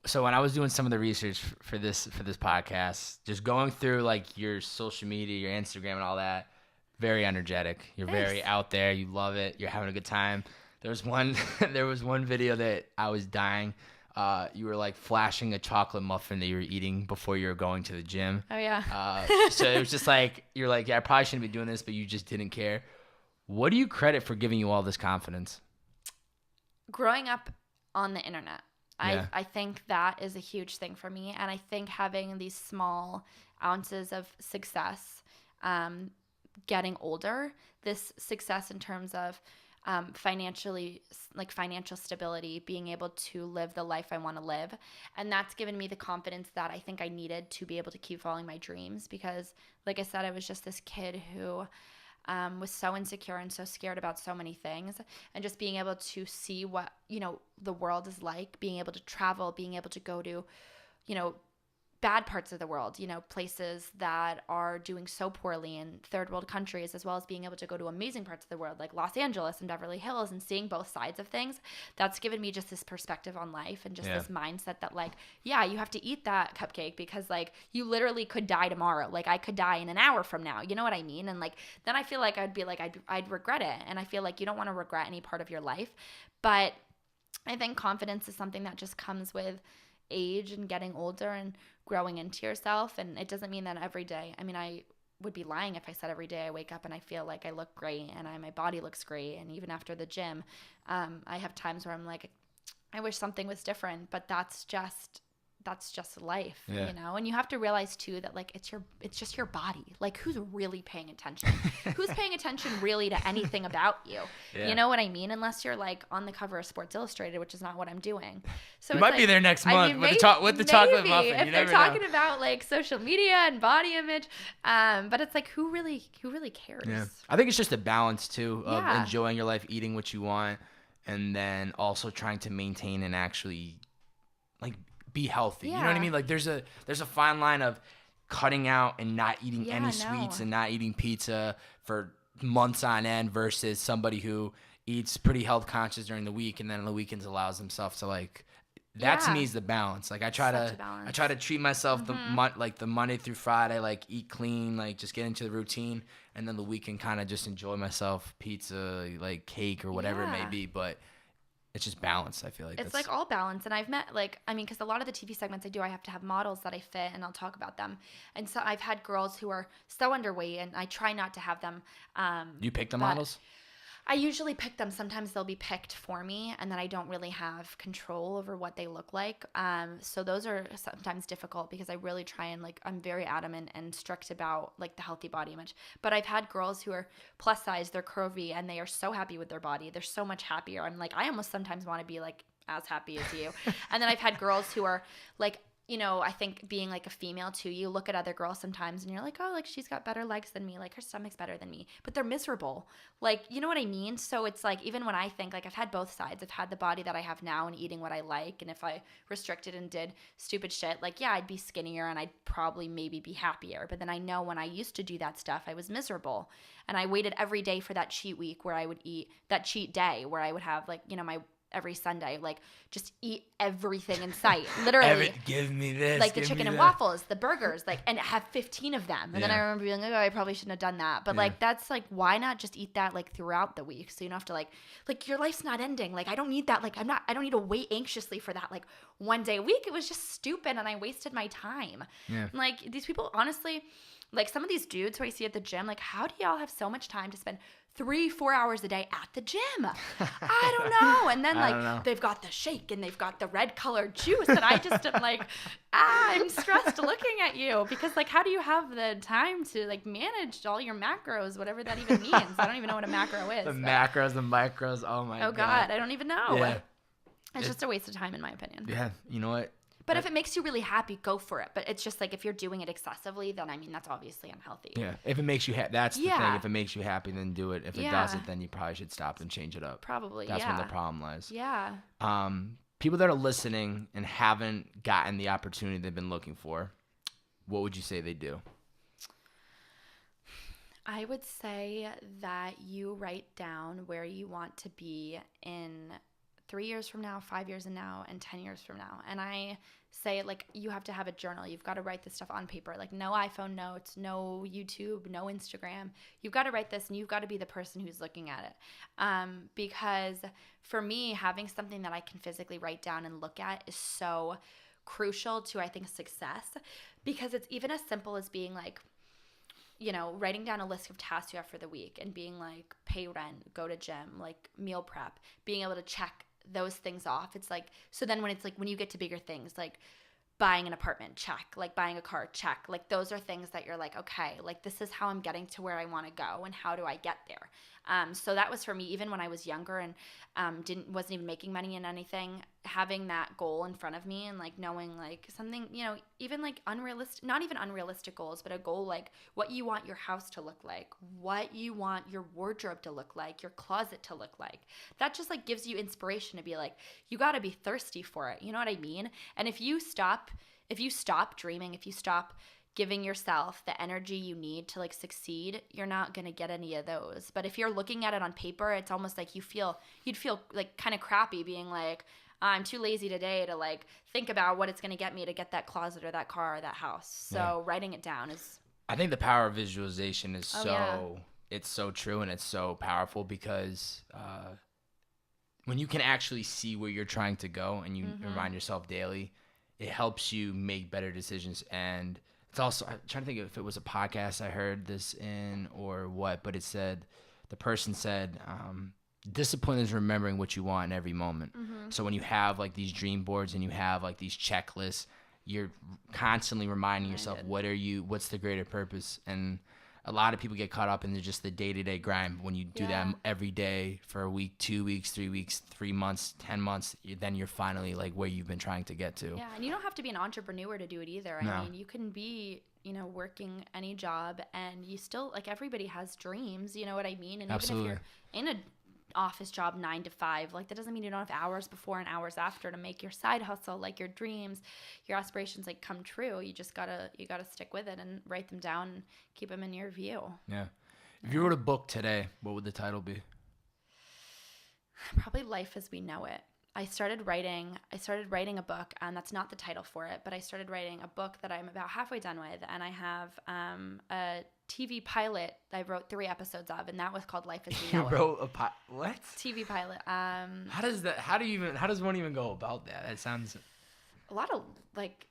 So when I was doing some of the research for this podcast, just going through like your social media, your Instagram and all that, very energetic. You're very out there. You love it. You're having a good time. There was one video that I was dying. You were like flashing a chocolate muffin that you were eating before you were going to the gym. Oh yeah. So it was just like, you're like, yeah, I probably shouldn't be doing this, but you just didn't care. What do you credit for giving you all this confidence? Growing up on the internet. I think that is a huge thing for me. And I think having these small ounces of success, getting older, this success in terms of financial stability, being able to live the life I want to live. And that's given me the confidence that I think I needed to be able to keep following my dreams, because like I said, I was just this kid who was so insecure and so scared about so many things, and just being able to see what, the world is like, being able to travel, being able to go to, bad parts of the world, places that are doing so poorly in third world countries, as well as being able to go to amazing parts of the world like Los Angeles and Beverly Hills, and seeing both sides of things. That's given me just this perspective on life, and just this mindset that like, yeah, you have to eat that cupcake, because like you literally could die tomorrow. Like I could die in an hour from now. You know what I mean? And like, then I feel like I'd be like, I'd regret it. And I feel like you don't want to regret any part of your life. But I think confidence is something that just comes with age and getting older and growing into yourself. And it doesn't mean that every day, I mean, I would be lying if I said every day I wake up and I feel like I look great and my body looks great. And even after the gym, I have times where I'm like, I wish something was different, but that's just life, and you have to realize too that like it's just your body. Like, who's really paying attention? Who's paying attention really to anything about you? You know what I mean? Unless you're like on the cover of Sports Illustrated, which is not what I'm doing. So you might be there next month with the chocolate muffin. If they're talking about like social media and body image, but it's like who really cares? Yeah. I think it's just a balance too of enjoying your life, eating what you want, and then also trying to maintain and actually like be healthy. You know what I mean? Like there's a fine line of cutting out and not eating any sweets and not eating pizza for months on end versus somebody who eats pretty health conscious during the week and then on the weekends allows himself to like that to me is the balance. Like I try to treat myself the Monday through Friday, like eat clean, like just get into the routine, and then the weekend kind of just enjoy myself, pizza, like cake or whatever it may be. But it's just balance. I feel like it's like all balance. And I've met like, I mean, because a lot of the TV segments I do, I have to have models that I fit and I'll talk about them. And so I've had girls who are so underweight and I try not to have them. You pick the but models? I usually pick them. Sometimes they'll be picked for me and then I don't really have control over what they look like. So those are sometimes difficult because I really try and like, I'm very adamant and strict about like the healthy body image. But I've had girls who are plus size, they're curvy and they are so happy with their body. They're so much happier. I'm like, I almost sometimes want to be like as happy as you. And then I've had girls who are like, you know, I think being like a female too, you look at other girls sometimes and you're like, oh, like she's got better legs than me. Like her stomach's better than me, but they're miserable. Like, you know what I mean? So it's like, even when I think like I've had both sides, I've had the body that I have now and eating what I like. And if I restricted and did stupid shit, like, yeah, I'd be skinnier and I'd probably maybe be happier. But then I know when I used to do that stuff, I was miserable. And I waited every day for that cheat week where I would eat that cheat day where I would have like, you know, my every Sunday, like just eat everything in sight, literally. Give me this, like the chicken and waffles, the burgers, like, and have 15 of them. And then I remember being like, oh, I probably shouldn't have done that. But like, that's like, why not just eat that like throughout the week? So you don't have to like your life's not ending. Like, I don't need that. Like, I don't need to wait anxiously for that like one day a week. It was just stupid and I wasted my time. Yeah. Like these people, honestly, like some of these dudes who I see at the gym, like how do y'all have so much time to spend 3-4 hours a day at the gym? I don't know. And then like they've got the shake and they've got the red colored juice. And I just am like, I'm stressed looking at you because like, how do you have the time to like manage all your macros, whatever that even means? I don't even know what a macro is. The macros, the micros. Oh my God. Oh God. I don't even know. Yeah. It's just a waste of time in my opinion. Yeah. You know what? But if it makes you really happy, go for it. But it's just like if you're doing it excessively, then I mean that's obviously unhealthy. Yeah. If it makes you happy, that's the thing. If it makes you happy, then do it. If it doesn't, then you probably should stop and change it up. Probably. That's where the problem lies. Yeah. People that are listening and haven't gotten the opportunity they've been looking for, what would you say they do? I would say that you write down where you want to be in 3 years from now, 5 years from now, and 10 years from now. And I say, like, you have to have a journal. You've got to write this stuff on paper. Like, no iPhone notes, no YouTube, no Instagram. You've got to write this, and you've got to be the person who's looking at it. Because for me, having something that I can physically write down and look at is so crucial to, I think, success. Because it's even as simple as being like, you know, writing down a list of tasks you have for the week and being like, pay rent, go to gym, like meal prep, being able to check those things off. It's like, so then when it's like, when you get to bigger things, like buying an apartment, check, like buying a car, check, like those are things that you're like, okay, like this is how I'm getting to where I want to go and how do I get there? So that was for me, even when I was younger and wasn't even making money in anything, having that goal in front of me and like knowing like something, you know, even like unrealistic, not even unrealistic goals, but a goal like what you want your house to look like, what you want your wardrobe to look like, your closet to look like. That just like gives you inspiration to be like, you got to be thirsty for it. You know what I mean? And if you stop dreaming, if you stop giving yourself the energy you need to like succeed, you're not going to get any of those. But if you're looking at it on paper, it's almost like you'd feel like kind of crappy being like, I'm too lazy today to like think about what it's going to get me to get that closet or that car or that house. So writing it down is, I think the power of visualization is it's so true and it's so powerful because when you can actually see where you're trying to go and you remind yourself daily, it helps you make better decisions. And it's also, I'm trying to think if it was a podcast I heard this in or what, but the person said, discipline is remembering what you want in every moment. So when you have like these dream boards and you have like these checklists, you're constantly reminding yourself, what's the greater purpose? And a lot of people get caught up in just the day-to-day grind. When you do that every day for a week, 2 weeks, 3 weeks, 3 months, 10 months, then you're finally like where you've been trying to get to. Yeah, and you don't have to be an entrepreneur to do it either. I mean, you can be, you know, working any job and you still, like everybody has dreams, you know what I mean? And Absolutely. Even if you're in a office job 9 to 5, like that doesn't mean you don't have hours before and hours after to make your side hustle, like your dreams, your aspirations like come true. You just gotta stick with it and write them down and keep them in your view. Yeah. If you wrote a book today, what would the title be? Probably Life as We Know It. I started writing a book, and that's not the title for it, but I started writing a book that I'm about halfway done with, and I have a TV pilot I wrote 3 episodes of, and that was called Life as We You Know It. wrote what? TV pilot. How does one even go about that? That sounds A lot of like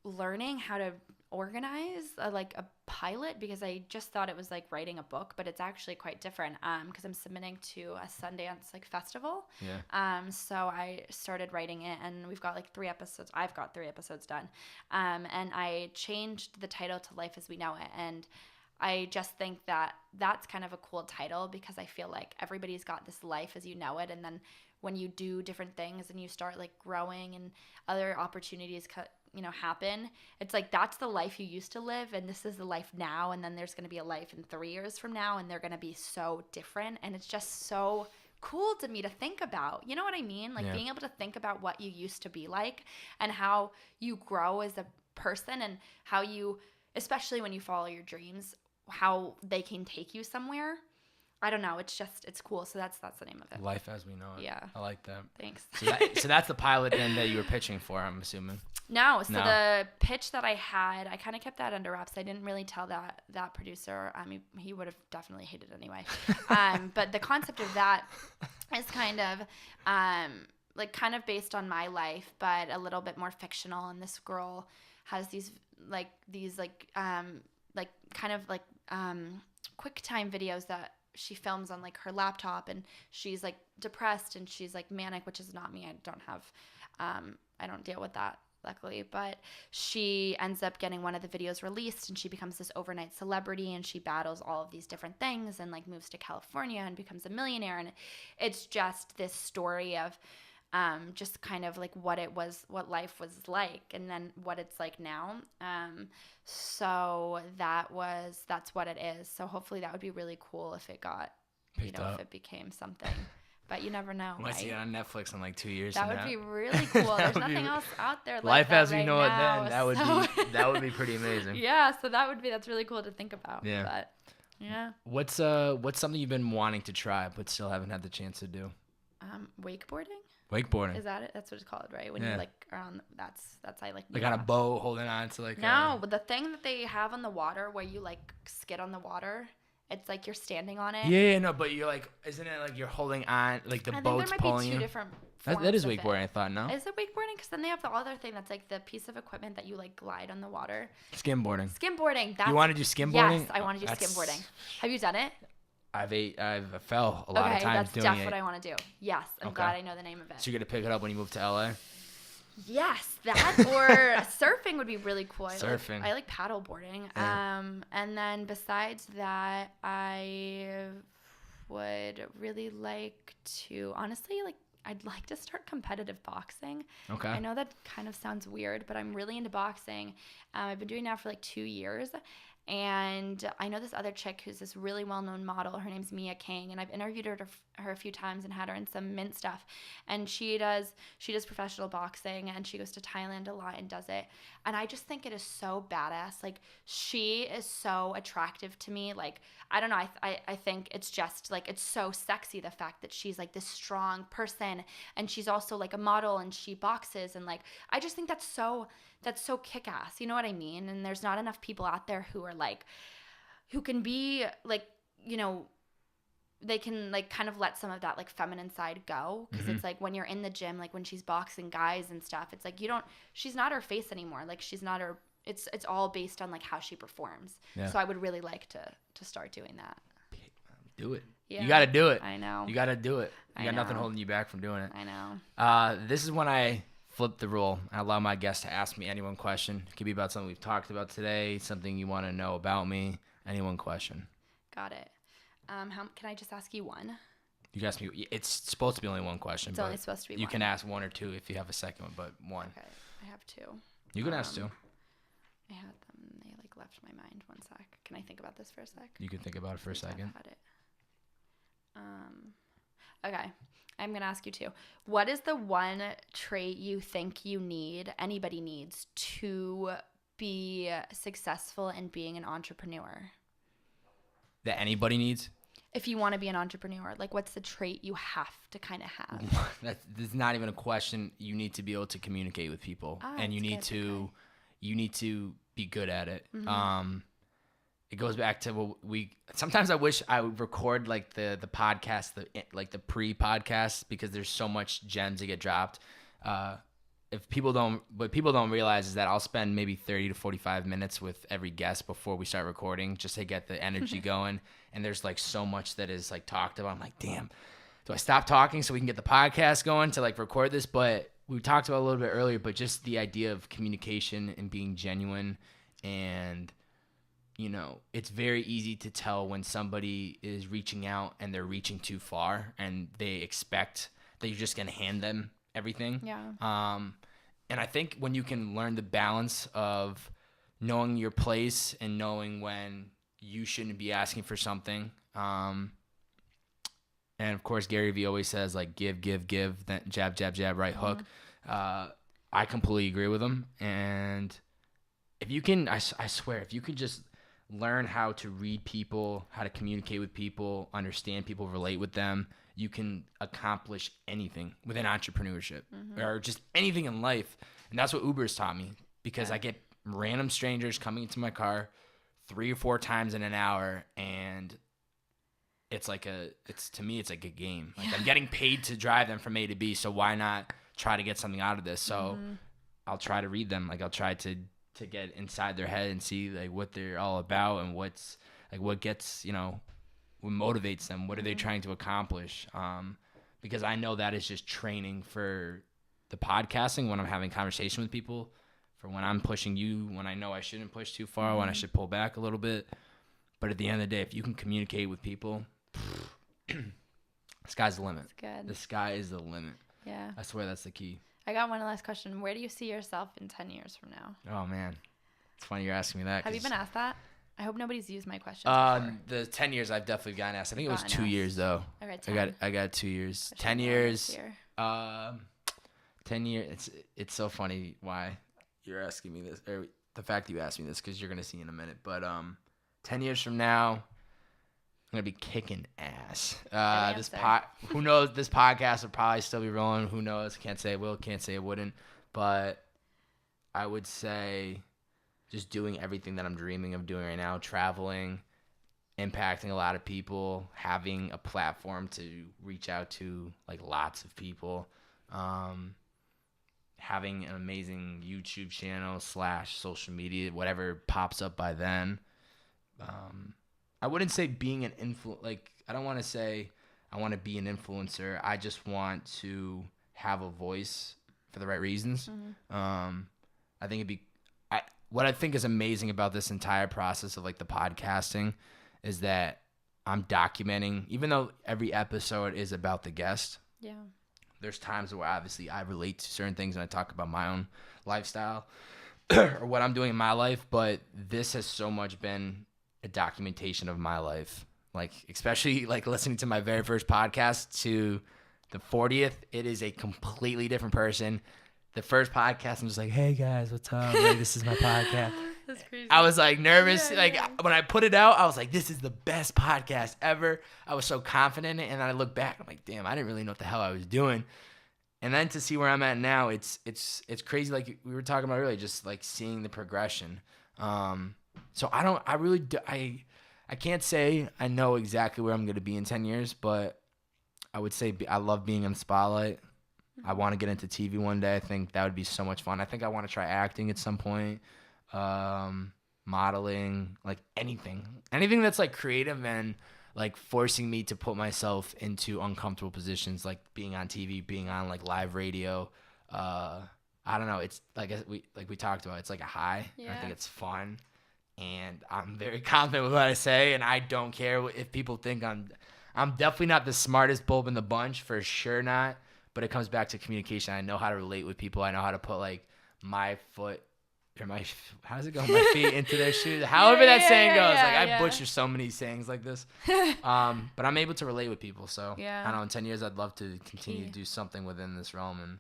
learning how to organize like a pilot, because I just thought it was like writing a book, but it's actually quite different because I'm submitting to a Sundance like festival. Yeah. So I started writing it, and we've got like 3 episodes. I've got 3 episodes done. And I changed the title to Life as We Know It, and I just think that that's kind of a cool title, because I feel like everybody's got this life as you know it, and then when you do different things and you start like growing and other opportunities happen, it's like that's the life you used to live, and this is the life now, and then there's going to be a life in 3 years from now, and they're going to be so different, and it's just so cool to me to think about. You know what I mean? Like being able to think about what you used to be like and how you grow as a person, and how you, especially when you follow your dreams, how they can take you somewhere. I don't know. It's cool. So that's the name of it. Life as We Know It. Yeah. I like that. Thanks. So that's the pilot then that you were pitching for, I'm assuming. No. So the pitch that I had, I kind of kept that under wraps. I didn't really tell that producer. I mean, he would have definitely hated it anyway. But the concept of that is kind of based on my life, but a little bit more fictional. And this girl has these quick time videos that she films on like her laptop, and she's like depressed and she's like manic, which is not me. I don't deal with that, luckily, but she ends up getting one of the videos released, and she becomes this overnight celebrity, and she battles all of these different things, and like moves to California and becomes a millionaire. And it's just this story of just kind of like what life was like, and then what it's like now. So that's what it is. So hopefully that would be really cool if it got, picked up. If it became something. But you never know. Might see it on Netflix in like 2 years. That would be really cool. There's nothing else out there like Life that as We right Know It now, then. That would be pretty amazing. Yeah, so that's really cool to think about. Yeah. But yeah. What's something you've been wanting to try but still haven't had the chance to do? Wakeboarding? Wakeboarding. Is that it? That's what it's called, right? When you like are on, that's I like. Like on a boat, holding on to like. No, but the thing that they have on the water where you like skid on the water, it's like you're standing on it. Yeah, no, but you're like, isn't it like you're holding on, like the boat's pulling you? I think there might be 2 different. That is wakeboarding, I thought. No. Is it wakeboarding? Because then they have the other thing that's like the piece of equipment that you like glide on the water. Skimboarding. Skimboarding. You want to do skimboarding? Yes, I want to do skimboarding. Have you done it? I've fell a lot of times doing it. That's what I want to do. Yes, I'm glad I know the name of it. So you're gonna pick it up when you move to LA? Yes, that or surfing would be really cool. Surfing. I like paddle boarding. Yeah. And then besides that, I would really like to, honestly, like I'd like to start competitive boxing. Okay. I know that kind of sounds weird, but I'm really into boxing. I've been doing that for like 2 years. And I know this other chick who's this really well-known model. Her name's Mia King, and I've interviewed her a few times and had her in some Mint stuff. And she does professional boxing, and she goes to Thailand a lot and does it. And I just think it is so badass. Like, she is so attractive to me. Like, I don't know. I think it's just like, it's so sexy, the fact that she's like this strong person, and she's also like a model, and she boxes, and like, I just think that's so kick-ass, you know what I mean? And there's not enough people out there who are like, who can be like, you know, they can like kind of let some of that like feminine side go, because it's like when you're in the gym, like when she's boxing guys and stuff, it's like she's not her face anymore. Like she's not her, it's all based on like how she performs. Yeah. So I would really like to start doing that. Do it. Yeah. You got to do it. I know. You got to do it. You got nothing holding you back from doing it. I know. This is when I flip the rule. I allow my guests to ask me any one question. It could be about something we've talked about today, something you want to know about me, any one question. Got it. Can I just ask you one? You can ask me. It's supposed to be only one question. It's only supposed to be one. You can ask 1 or 2 if you have a second one, but 1. Okay, I have 2. You can ask 2. I had them. They like left my mind. 1 sec. Can I think about this for a sec? You can think about it for a second. I've had it. Okay. I'm going to ask you 2. What is the one trait you think anybody needs to be successful in being an entrepreneur? That anybody needs? If you want to be an entrepreneur, like what's the trait you have to kind of have? That's not even a question. You need to be able to communicate with people, and you need to be good at it. it goes back to what sometimes I wish I would record like the podcast, the pre-podcast, because there's so much gems that get dropped. What people don't realize is that I'll spend maybe 30 to 45 minutes with every guest before we start recording, just to get the energy going. And there's like so much that is like talked about. I'm like, damn, do I stop talking so we can get the podcast going to like record this? But we talked about it a little bit earlier, but just the idea of communication and being genuine. And, you know, it's very easy to tell when somebody is reaching out and they're reaching too far and they expect that you're just going to hand them everything. Yeah. And I think when you can learn the balance of knowing your place and knowing when you shouldn't be asking for something. And of course, Gary Vee always says like, give, then jab, jab, jab, right hook. I completely agree with him. And if you can, I swear, if you can just learn how to read people, how to communicate with people, understand people, relate with them, you can accomplish anything within entrepreneurship or just anything in life. And that's what Uber's taught me, because I get random strangers coming into my car 3 or 4 times in an hour, and to me it's like a game. Like I'm getting paid to drive them from A to B, so why not try to get something out of this? So I'll try to read them. Like I'll try to get inside their head and see like what they're all about and what's like what gets, you know, what motivates them. What are they trying to accomplish? Because I know that is just training for the podcasting when I'm having conversation with people, for when I'm pushing you, when I know I shouldn't push too far, when I should pull back a little bit. But at the end of the day, if you can communicate with people, the sky's the limit. That's good. The sky is the limit. Yeah. I swear that's the key. I got one last question. Where do you see yourself in 10 years from now? Oh, man. It's funny you're asking me that. Have you been asked that? I hope nobody's used my question before. The 10 years I've definitely gotten asked. I think it was 2 years though. I read 10. I got 2 years. 10 years. 10 years. It's so funny why you're asking me this, or the fact that you asked me this, because you're gonna see in a minute. But 10 years from now, I'm gonna be kicking ass. Who knows? This podcast will probably still be rolling. Who knows? Can't say it will. Can't say it wouldn't. But I would say just doing everything that I'm dreaming of doing right now, traveling, impacting a lot of people, having a platform to reach out to like lots of people, having an amazing YouTube channel / social media, whatever pops up by then. I wouldn't say being an I don't want to say I want to be an influencer. I just want to have a voice for the right reasons. I think what I think is amazing about this entire process of like the podcasting is that I'm documenting, even though every episode is about the guest. Yeah. There's times where obviously I relate to certain things and I talk about my own lifestyle or what I'm doing in my life, but this has so much been a documentation of my life. Like, especially like listening to my very first podcast to the 40th, it is a completely different person. The first podcast, I'm just like, hey guys, what's up? Like, this is my podcast. That's crazy. I was like nervous. When I put it out, I was like, this is the best podcast ever. I was so confident in it. And then I look back, I'm like, damn, I didn't really know what the hell I was doing. And then to see where I'm at now, it's crazy. Like we were talking about earlier, just like seeing the progression. So I can't say I know exactly where I'm going to be in 10 years, but I would say I love being in the spotlight. I want to get into TV one day. I think that would be so much fun. I think I want to try acting at some point, modeling, like anything that's like creative and like forcing me to put myself into uncomfortable positions, like being on TV, being on like live radio. I don't know. It's like we talked about. It's like a high. Yeah. I think it's fun, and I'm very confident with what I say, and I don't care if people think I'm definitely not the smartest bulb in the bunch, for sure not. But it comes back to communication. I know how to relate with people. I know how to put like my foot or how does it go? My feet into their shoes. However that saying goes. I butcher so many sayings like this. But I'm able to relate with people. So I don't know, in 10 years, I'd love to continue to do something within this realm and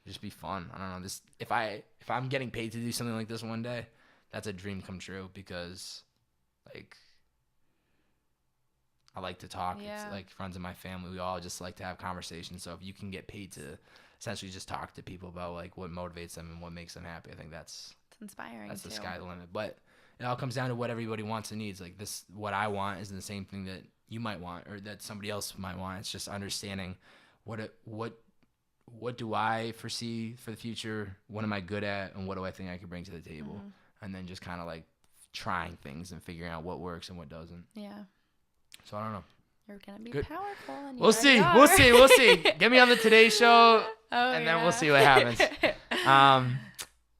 just be fun. I don't know. If I'm getting paid to do something like this one day, that's a dream come true, because like I like to talk. Yeah. It's like friends of my family. We all just like to have conversations. So if you can get paid to essentially just talk to people about like what motivates them and what makes them happy, I think that's inspiring. That's the sky the limit. But it all comes down to what everybody wants and needs. Like this, what I want isn't the same thing that you might want or that somebody else might want. It's just understanding what do I foresee for the future? What am I good at? And what do I think I can bring to the table? And then just kind of like trying things and figuring out what works and what doesn't. Yeah. So I don't know. You're going to be Good. powerful. And We'll see. We'll see. Get me on the Today Show and then we'll see what happens.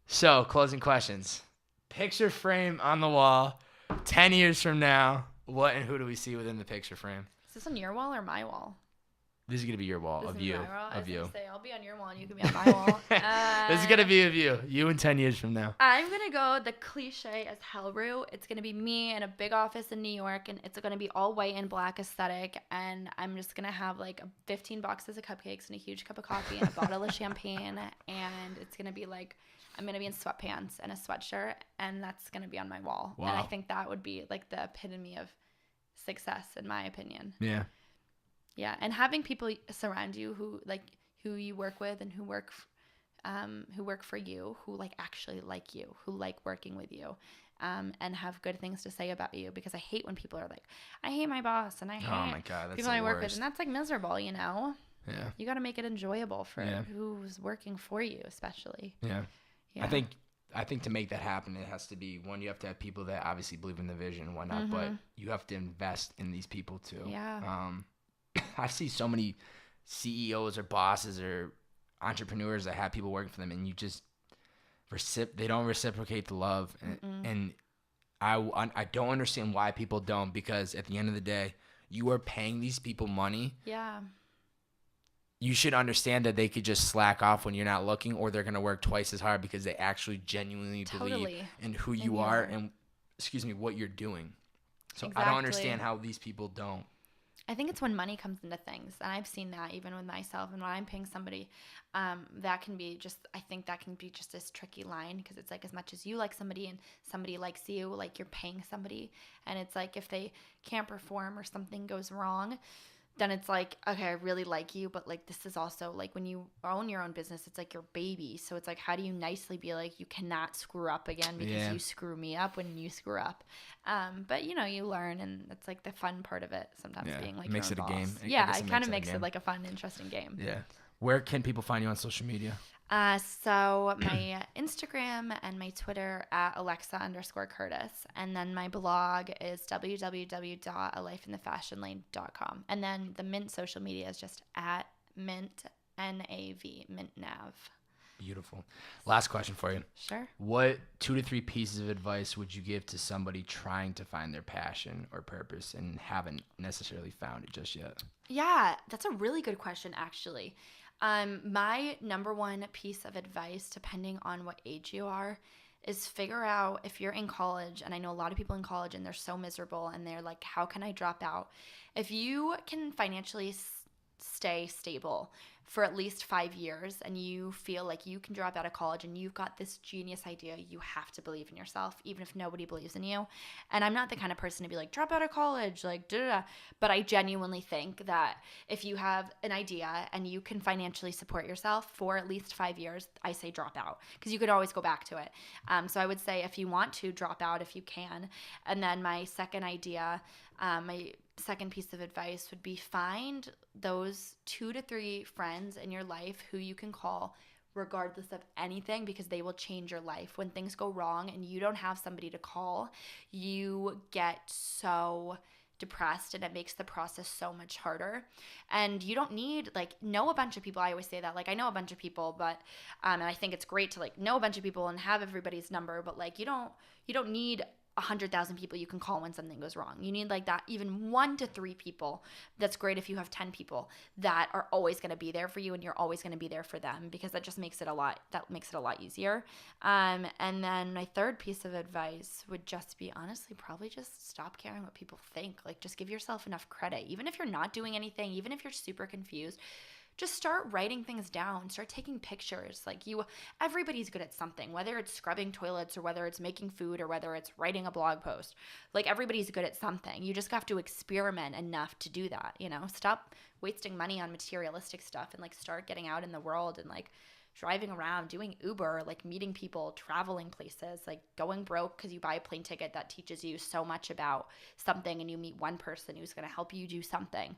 So closing questions. Picture frame on the wall. 10 years from now, what and who do we see within the picture frame? Is this on your wall or my wall? This is going to be your wall This of is you. my wall. I was you. gonna say, I'll be on your wall and you can be on my wall. This is going to be of you. You in 10 years from now. I'm going to go the cliche as hell route. It's going to be me in a big office in New York, and it's going to be all white and black aesthetic, and I'm just going to have like 15 boxes of cupcakes and a huge cup of coffee and a bottle of champagne, and it's going to be like I'm going to be in sweatpants and a sweatshirt, and that's going to be on my wall. Wow. And I think that would be like the epitome of success, in my opinion. Yeah. Yeah, and having people surround you who you work with and who work for you, who like actually like you, who like working with you, and have good things to say about you. Because I hate when people are like, I hate my boss and I hate Oh my God, that's people the I work with, worst. and that's like miserable, you know. Yeah. You got to make it enjoyable for who's working for you, especially. Yeah. Yeah. I think to make that happen, it has to be one. You have to have people that obviously believe in the vision and whatnot, but you have to invest in these people too. Yeah. I see so many CEOs or bosses or entrepreneurs that have people working for them, and you just they don't reciprocate the love, and I don't understand why people don't, because at the end of the day, you are paying these people money. Yeah. You should understand that they could just slack off when you're not looking, or they're going to work twice as hard because they actually genuinely believe in who you are and, what you're doing. So I don't understand how these people don't. I think it's when money comes into things, and I've seen that even with myself. And when I'm paying somebody, that can be just this tricky line, because it's like, as much as you like somebody and somebody likes you, like you're paying somebody, and it's like if they can't perform or something goes wrong, then it's like, okay, I really like you, but like this is also like when you own your own business, it's like your baby. So it's like, how do you nicely be like, you cannot screw up again because you screw me up when you screw up. But you learn, and it's like the fun part of it sometimes, being like, it makes it your a own game. boss. It kind of makes it like a fun, interesting game. Yeah. Where can people find you on social media? So my Instagram and my Twitter at Alexa_Curtis. And then my blog is www.alifeinthefashionlane.com. And then the Mint social media is just at Mint, NAV, Mint Nav. Beautiful. Last question for you. Sure. What 2 to 3 pieces of advice would you give to somebody trying to find their passion or purpose and haven't necessarily found it just yet? Yeah, that's a really good question, actually. My number one piece of advice, depending on what age you are, is figure out if you're in college. And I know a lot of people in college and they're so miserable and they're like, how can I drop out? If you can financially stay stable for at least 5 years and you feel like you can drop out of college and you've got this genius idea, you have to believe in yourself, even if nobody believes in you. And I'm not the kind of person to be like, drop out of college, like, da-da-da. But I genuinely think that if you have an idea and you can financially support yourself for at least 5 years, I say drop out, because you could always go back to it. So I would say if you want to, drop out if you can. And then my second idea, my second piece of advice would be find those 2 to 3 friends in your life who you can call regardless of anything, because they will change your life. When things go wrong and you don't have somebody to call, you get so depressed and it makes the process so much harder. And you don't need know a bunch of people. I always say that, I know a bunch of people, but and I think it's great to know a bunch of people and have everybody's number, but you don't need 100,000 people you can call when something goes wrong. You need that even 1 to 3 people. That's great if you have 10 people that are always going to be there for you and you're always going to be there for them, because that just makes it a lot easier. And then my third piece of advice would just be, honestly, probably just stop caring what people think. Just give yourself enough credit. Even if you're not doing anything, even if you're super confused, just start writing things down. Start taking pictures. Everybody's good at something, whether it's scrubbing toilets or whether it's making food or whether it's writing a blog post. Everybody's good at something. You just have to experiment enough to do that, Stop wasting money on materialistic stuff and start getting out in the world and driving around, doing Uber, like meeting people, traveling places, like going broke because you buy a plane ticket that teaches you so much about something, and you meet one person who's going to help you do something.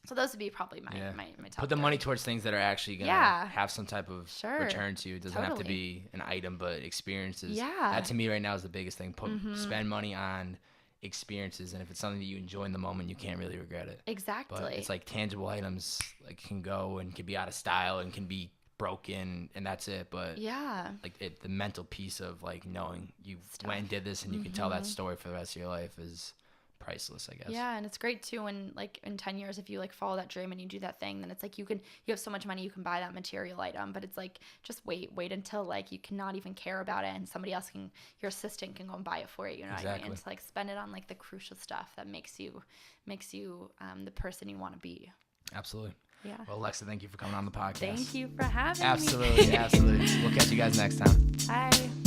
So those would be probably my top Put the 3. money towards things that are actually going to have some type of return to you. It doesn't have to be an item, but experiences. Yeah. That to me right now is the biggest thing. Spend money on experiences, and if it's something that you enjoy in the moment, you can't really regret it. Exactly. But it's like tangible items like can go and can be out of style and can be broken, and that's it. But like the mental piece of like knowing you went and did this and you can tell that story for the rest of your life is priceless, I guess. Yeah, and it's great too when like in 10 years if you like follow that dream and you do that thing, then it's like you have so much money you can buy that material item, but it's like just wait until like you cannot even care about it and somebody else your assistant can go and buy it for you, you know what I mean? It's like spend it on like the crucial stuff that makes you the person you want to be. Absolutely. Yeah. Well, Alexa, thank you for coming on the podcast. Thank you for having me. Absolutely. We'll catch you guys next time. Bye.